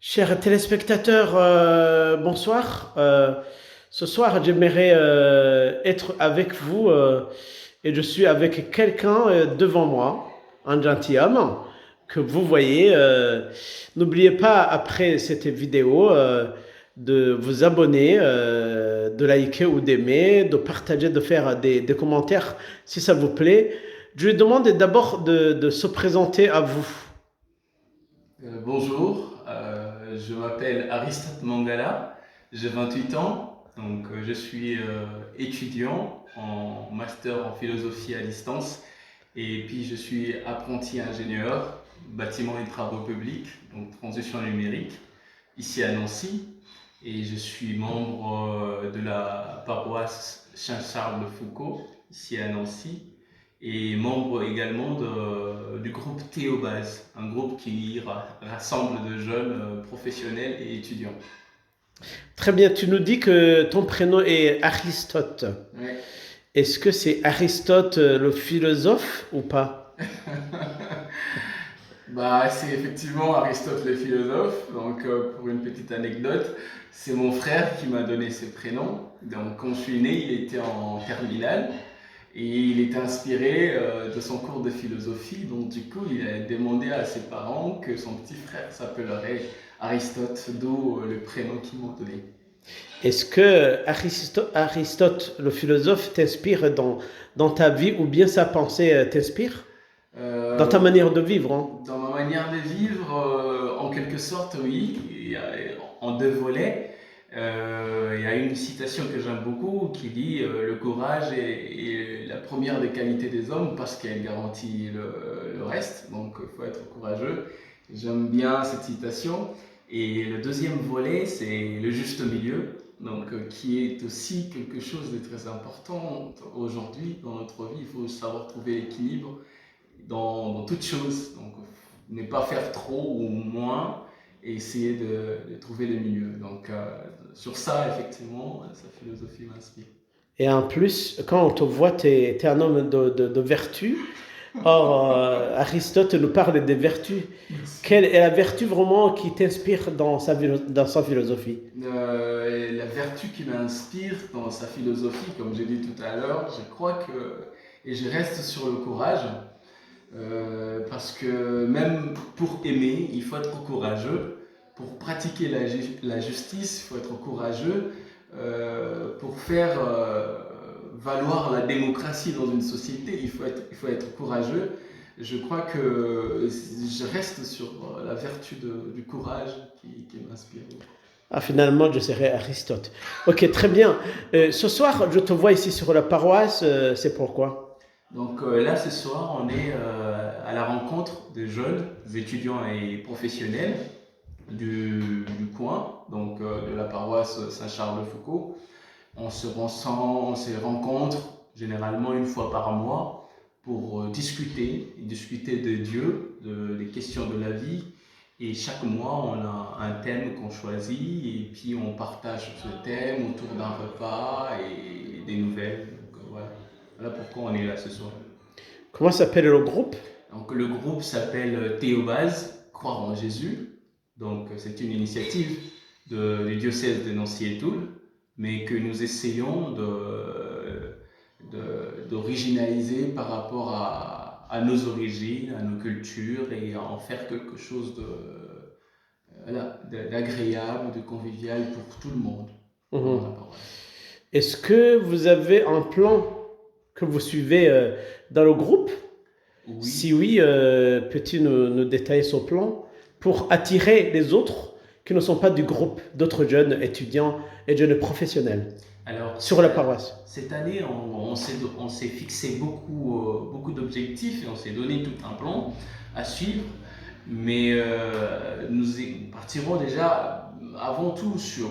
Chers téléspectateurs, bonsoir. Ce soir, j'aimerais être avec vous et je suis avec quelqu'un devant moi, un gentilhomme que vous voyez. N'oubliez pas, après cette vidéo, de vous abonner, de liker ou d'aimer, de partager, de faire des commentaires si ça vous plaît. Je lui demande d'abord de se présenter à vous. Bonjour, je m'appelle Aristote Mangala, j'ai 28 ans, donc je suis étudiant en master en philosophie à distance et puis je suis apprenti ingénieur, bâtiment et travaux publics, donc transition numérique, ici à Nancy et je suis membre de la paroisse Saint-Charles de Foucault, ici à Nancy et membre également du groupe Théobase, un groupe qui rassemble de jeunes professionnels et étudiants. Très bien, tu nous dis que ton prénom est Aristote. Ouais. Est-ce que c'est Aristote le philosophe ou pas? Bah, c'est effectivement Aristote le philosophe. Donc, pour une petite anecdote, c'est mon frère qui m'a donné ce prénom. Donc, quand je suis né, il était en terminale et il était inspiré de son cours de philosophie. Donc, du coup, il a demandé à ses parents que son petit frère s'appellerait Aristote, d'où le prénom qu'ils m'ont donné. Est-ce que Aristote le philosophe t'inspire dans ta vie ou bien sa pensée t'inspire? Dans ta Euh, manière de vivre, hein? Dans ma manière de vivre, en quelque sorte, oui, en deux volets. Il y a une citation que j'aime beaucoup qui dit le courage est la première des qualités des hommes parce qu'elle garantit le reste, donc il faut être courageux. J'aime bien cette citation. Et le deuxième volet, c'est le juste milieu, donc qui est aussi quelque chose de très important aujourd'hui dans notre vie. Il faut savoir trouver l'équilibre dans toute chose. Donc, ne pas faire trop ou moins et essayer de trouver le milieu. Donc, sur ça, effectivement, sa philosophie m'inspire. Et en plus, quand on te voit, tu es un homme de vertu. Or, Aristote nous parle des vertus. Merci. Quelle est la vertu vraiment qui t'inspire dans sa philosophie? La vertu qui m'inspire dans sa philosophie, comme j'ai dit tout à l'heure, je crois que, et je reste sur le courage, parce que même pour aimer, il faut être courageux. Pour pratiquer la justice, il faut être courageux. Pour faire valoir la démocratie dans une société, il faut être courageux. Je crois que je reste sur la vertu du courage qui m'inspire. Ah, finalement, je serai Aristote. Ok, très bien. Ce soir, je te vois ici sur la paroisse. C'est pourquoi? Donc là, ce soir, on est à la rencontre de jeunes étudiants et professionnels du coin, donc de la paroisse Saint-Charles-de-Foucault. On se rencontre généralement une fois par mois pour discuter de Dieu, des questions de la vie. Et chaque mois, on a un thème qu'on choisit et puis on partage ce thème autour d'un repas et des nouvelles. Donc, voilà. Voilà pourquoi on est là ce soir. Comment s'appelle le groupe? Donc le groupe s'appelle Théobase, Croire en Jésus. Donc c'est une initiative du diocèse de Nancy et Toul, mais que nous essayons d'originaliser par rapport à nos origines, à nos cultures et à en faire quelque chose voilà, d'agréable, de convivial pour tout le monde dans la Mhm. paroisse. Est-ce que vous avez un plan que vous suivez dans le groupe? Si Oui. oui, peux-tu nous détailler ce plan pour attirer les autres qui ne sont pas du groupe, d'autres jeunes étudiants et jeunes professionnels Alors, sur la paroisse? cette année, on s'est fixé beaucoup d'objectifs et on s'est donné tout un plan à suivre. Mais nous partirons déjà avant tout sur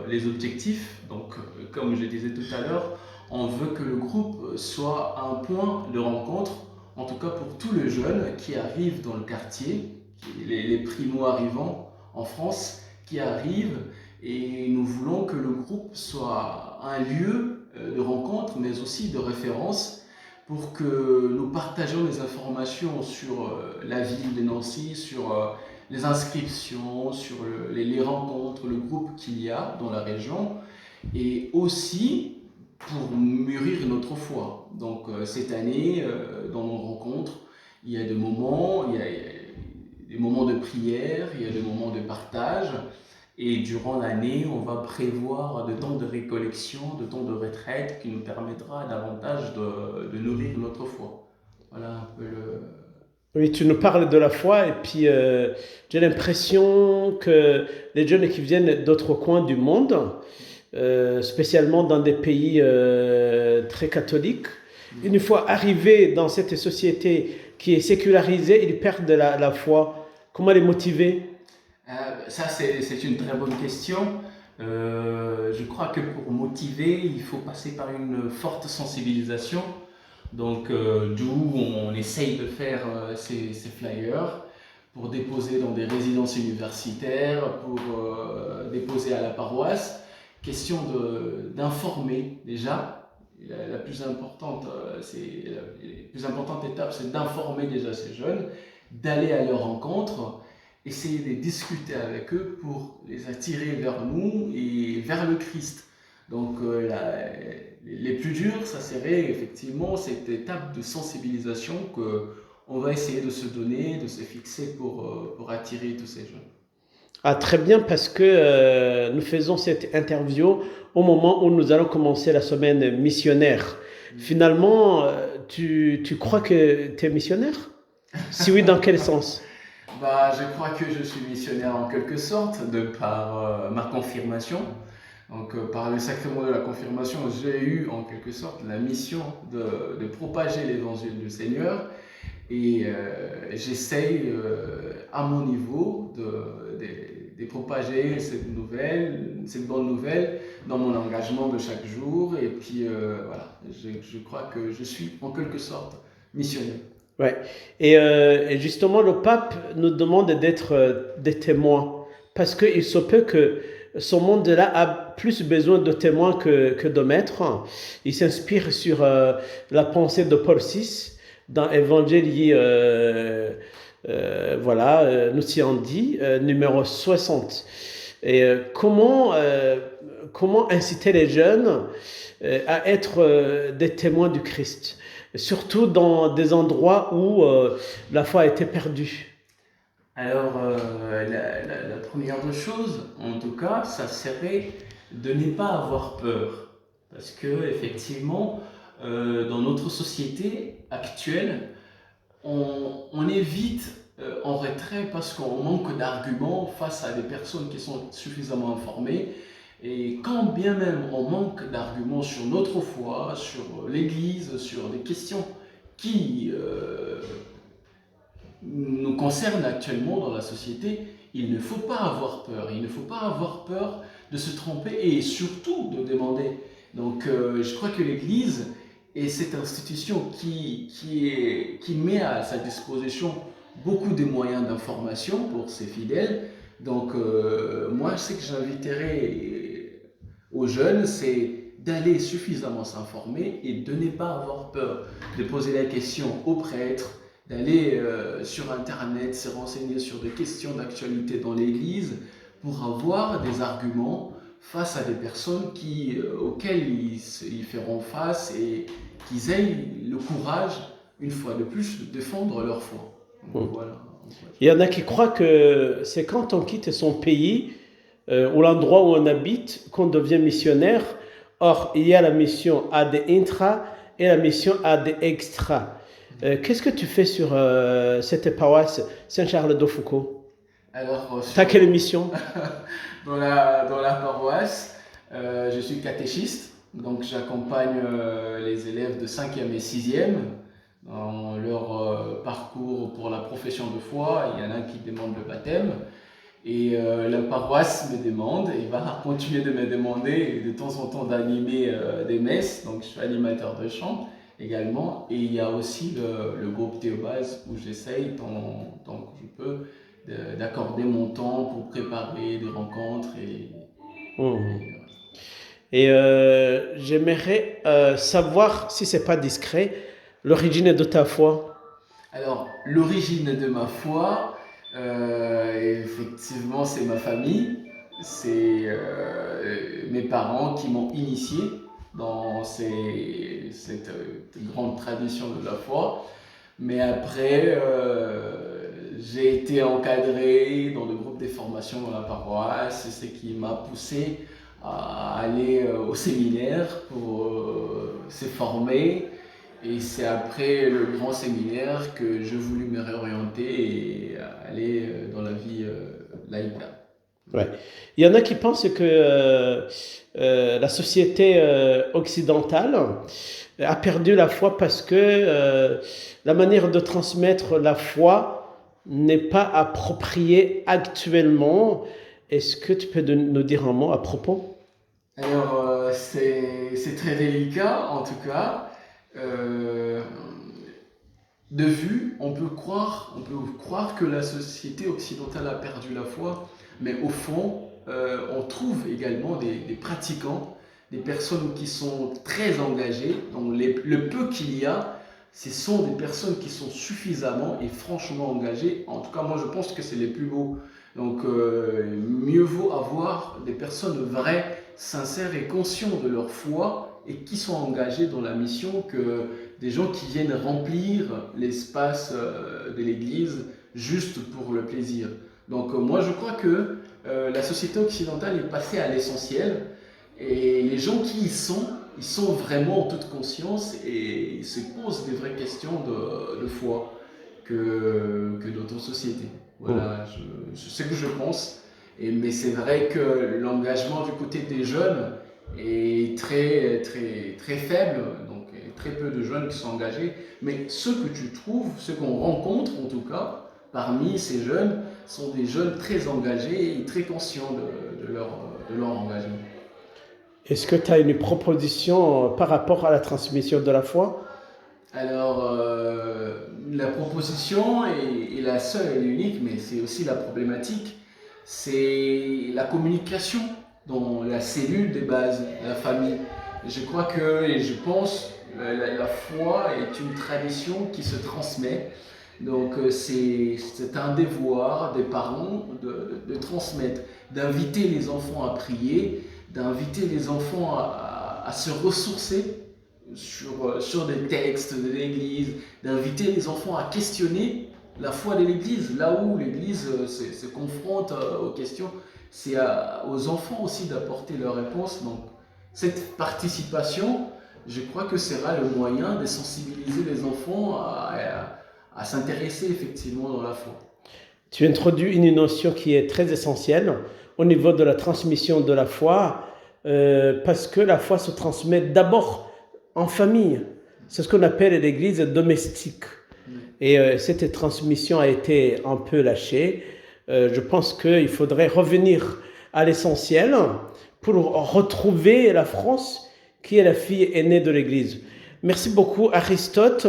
les objectifs. Donc, comme je disais tout à l'heure, on veut que le groupe soit un point de rencontre, en tout cas pour tous les jeunes qui arrivent dans le quartier, les primo-arrivants en France qui arrivent et nous voulons que le groupe soit un lieu de rencontre, mais aussi de référence pour que nous partagions des informations sur la ville de Nancy, sur les inscriptions, sur les rencontres, le groupe qu'il y a dans la région, et aussi pour mûrir notre foi. Donc cette année, dans nos rencontres, il y a des moments, il y a des moments de prière, il y a des moments de partage, et durant l'année, on va prévoir de temps de récollection, de temps de retraite qui nous permettra davantage de nourrir notre foi. Voilà un peu le... Oui, tu nous parles de la foi et puis j'ai l'impression que les jeunes qui viennent d'autres coins du monde, spécialement dans des pays très catholiques, une fois arrivés dans cette société qui est sécularisée, ils perdent la foi. Comment les motiver? Ça, c'est une très bonne question. Je crois que pour motiver, il faut passer par une forte sensibilisation. Donc, d'où on essaye de faire ces flyers pour déposer dans des résidences universitaires, pour déposer à la paroisse. Question d'informer déjà. La plus importante, la plus importante étape, c'est d'informer déjà ces jeunes, d'aller à leur rencontre, essayer de discuter avec eux pour les attirer vers nous et vers le Christ. Donc les plus durs, ça serait effectivement cette étape de sensibilisation qu'on va essayer de se donner, de se fixer pour attirer tous ces jeunes. Ah, très bien, parce que nous faisons cette interview au moment où nous allons commencer la semaine missionnaire. Finalement, tu crois que tu es missionnaire? Si oui, dans quel sens? Je crois que je suis missionnaire en quelque sorte, de par ma confirmation. Donc, par le sacrement de la confirmation, j'ai eu en quelque sorte la mission de propager l'évangile du Seigneur. Et j'essaye à mon niveau de propager cette bonne nouvelle dans mon engagement de chaque jour. Et puis voilà, je crois que je suis en quelque sorte missionnaire. Ouais. Et justement, le pape nous demande d'être des témoins. Parce qu'il se peut que ce monde-là a plus besoin de témoins que de maîtres. Il s'inspire sur la pensée de Paul VI dans Evangelii, nous y en dit, numéro 60. Et comment inciter les jeunes à être des témoins du Christ, surtout dans des endroits où la foi a été perdue? Alors, la première des choses, en tout cas, ça serait de ne pas avoir peur. Parce que, effectivement, dans notre société actuelle, on est vite en retrait parce qu'on manque d'arguments face à des personnes qui sont suffisamment informées. Et quand bien même on manque d'arguments sur notre foi, sur l'Église, sur des questions qui nous concernent actuellement dans la société, il ne faut pas avoir peur. Il ne faut pas avoir peur de se tromper et surtout de demander. Donc je crois que l'Église est cette institution qui met à sa disposition beaucoup de moyens d'information pour ses fidèles. Donc moi, ce que j'inviterais aux jeunes, c'est d'aller suffisamment s'informer et de ne pas avoir peur, de poser la question aux prêtres, d'aller sur Internet, se renseigner sur des questions d'actualité dans l'Église pour avoir des arguments face à des personnes auxquelles ils feront face et qu'ils aient le courage, une fois de plus, de défendre leur foi. Donc, voilà. Il y en a qui croient que c'est quand on quitte son pays ou l'endroit où on habite qu'on devient missionnaire. Or, il y a la mission AD Intra et la mission AD Extra. Qu'est-ce que tu fais sur cette paroisse Saint-Charles-de-Foucauld? Alors, tu as quelle mission? Dans la paroisse, je suis catéchiste, donc j'accompagne les élèves de 5e et 6e dans leur parcours pour la profession de foi. Il y en a qui demandent le baptême et la paroisse me demande et va continuer de me demander de temps en temps d'animer des messes, donc je suis animateur de chant également, et il y a aussi le groupe Théobase où j'essaye tant que je peux d'accorder mon temps pour préparer des rencontres et j'aimerais savoir, si c'est pas discret, l'origine de ta foi. Alors, l'origine de ma foi, Et effectivement, c'est ma famille, c'est mes parents qui m'ont initié dans cette grande tradition de la foi. Mais après, j'ai été encadré dans le groupe des formations dans la paroisse. C'est ce qui m'a poussé à aller au séminaire pour se former. Et c'est après le grand séminaire que j'ai voulu me réorienter et aller dans la vie laïque. Ouais. Il y en a qui pensent que la société occidentale a perdu la foi parce que la manière de transmettre la foi n'est pas appropriée actuellement. Est-ce que tu peux nous dire un mot à propos? Alors, c'est très délicat en tout cas. Euh, de vue, on peut croire que la société occidentale a perdu la foi, mais au fond, on trouve également des pratiquants, des personnes qui sont très engagées. Donc le peu qu'il y a, ce sont des personnes qui sont suffisamment et franchement engagées. En tout cas, moi, je pense que c'est les plus beaux. Donc, mieux vaut avoir des personnes vraies, sincères et conscientes de leur foi et qui sont engagées dans la mission que des gens qui viennent remplir l'espace de l'église juste pour le plaisir. Donc moi je crois que la société occidentale est passée à l'essentiel et les gens qui ils sont vraiment en toute conscience et ils se posent des vraies questions de foi que d'autres sociétés. Voilà, je sais que je pense, mais c'est vrai que l'engagement du côté des jeunes est très faible, donc très peu de jeunes qui sont engagés, mais ceux que tu trouves, ceux qu'on rencontre en tout cas, parmi ces jeunes, sont des jeunes très engagés et très conscients de leur engagement. Est-ce que tu as une proposition par rapport à la transmission de la foi? Alors, la proposition est la seule et l'unique, mais c'est aussi la problématique, c'est la communication dans la cellule des bases, la famille. Je crois que, et je pense, la foi est une tradition qui se transmet. Donc, c'est un devoir des parents de transmettre, d'inviter les enfants à prier, d'inviter les enfants à se ressourcer sur des textes de l'Église, d'inviter les enfants à questionner la foi de l'Église. Là où l'Église se confronte aux questions, c'est aux enfants aussi d'apporter leurs réponses. Donc cette participation, je crois que sera le moyen de sensibiliser les enfants à s'intéresser effectivement dans la foi. Tu introduis une notion qui est très essentielle au niveau de la transmission de la foi, parce que la foi se transmet d'abord en famille. C'est ce qu'on appelle l'église domestique. Et cette transmission a été un peu lâchée. Je pense qu'il faudrait revenir à l'essentiel pour retrouver la France qui est la fille aînée de l'église. Merci beaucoup Aristote.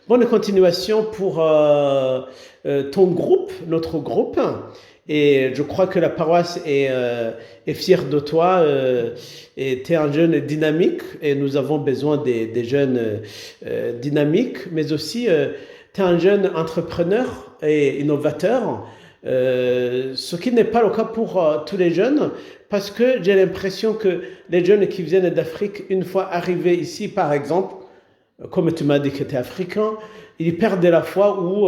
Bonne continuation pour ton groupe, notre groupe. Et je crois que la paroisse est fière de toi. Et tu es un jeune dynamique et nous avons besoin des jeunes dynamiques, mais aussi tu es un jeune entrepreneur et innovateur, ce qui n'est pas le cas pour tous les jeunes, parce que j'ai l'impression que les jeunes qui viennent d'Afrique, une fois arrivés ici, par exemple, comme tu m'as dit que tu es africain, ils perdent la foi ou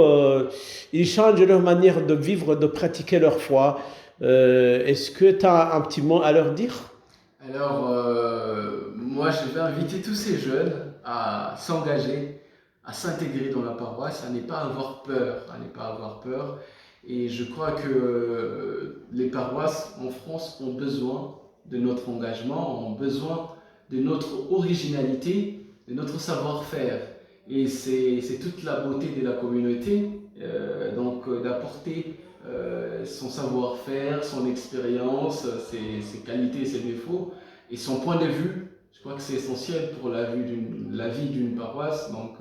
ils changent leur manière de vivre, de pratiquer leur foi. Est-ce que tu as un petit mot à leur dire? Alors, moi, je vais inviter tous ces jeunes à s'engager, à s'intégrer dans la paroisse, à ne pas avoir peur, à ne pas avoir peur. Et je crois que les paroisses en France ont besoin de notre engagement, ont besoin de notre originalité, de notre savoir-faire. Et c'est toute la beauté de la communauté, donc d'apporter son savoir-faire, son expérience, ses qualités et ses défauts, et son point de vue. Je crois que c'est essentiel pour la vie d'une paroisse. Donc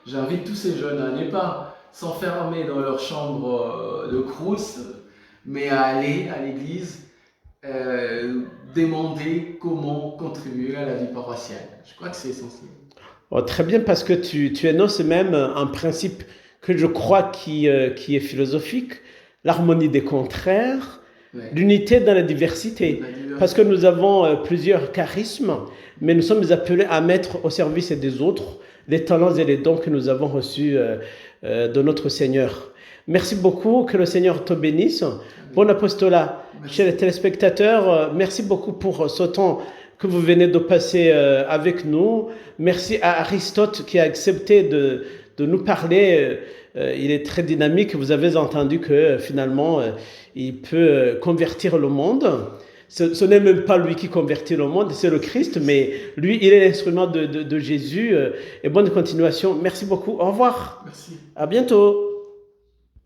j'invite tous ces jeunes à ne pas s'enfermer dans leur chambre de crous, mais à aller à l'église, demander comment contribuer à la vie paroissiale. Je crois que c'est essentiel. Oh, très bien, parce que tu énonces même un principe que je crois qui est philosophique. l'harmonie des contraires, Ouais. l'unité dans la diversité. La diversité. Parce que nous avons plusieurs charismes, mais nous sommes appelés à mettre au service des autres les talents et les dons que nous avons reçus de notre Seigneur. Merci beaucoup, que le Seigneur te bénisse. Bon apostolat. Merci. Chers téléspectateurs, merci beaucoup pour ce temps que vous venez de passer avec nous. Merci à Aristote qui a accepté de nous parler. Il est très dynamique. Vous avez entendu que finalement, il peut convertir le monde. Ce n'est même pas lui qui convertit le monde, c'est le Christ, mais lui, il est l'instrument de Jésus. Et bonne continuation. Merci beaucoup. Au revoir. Merci. À bientôt.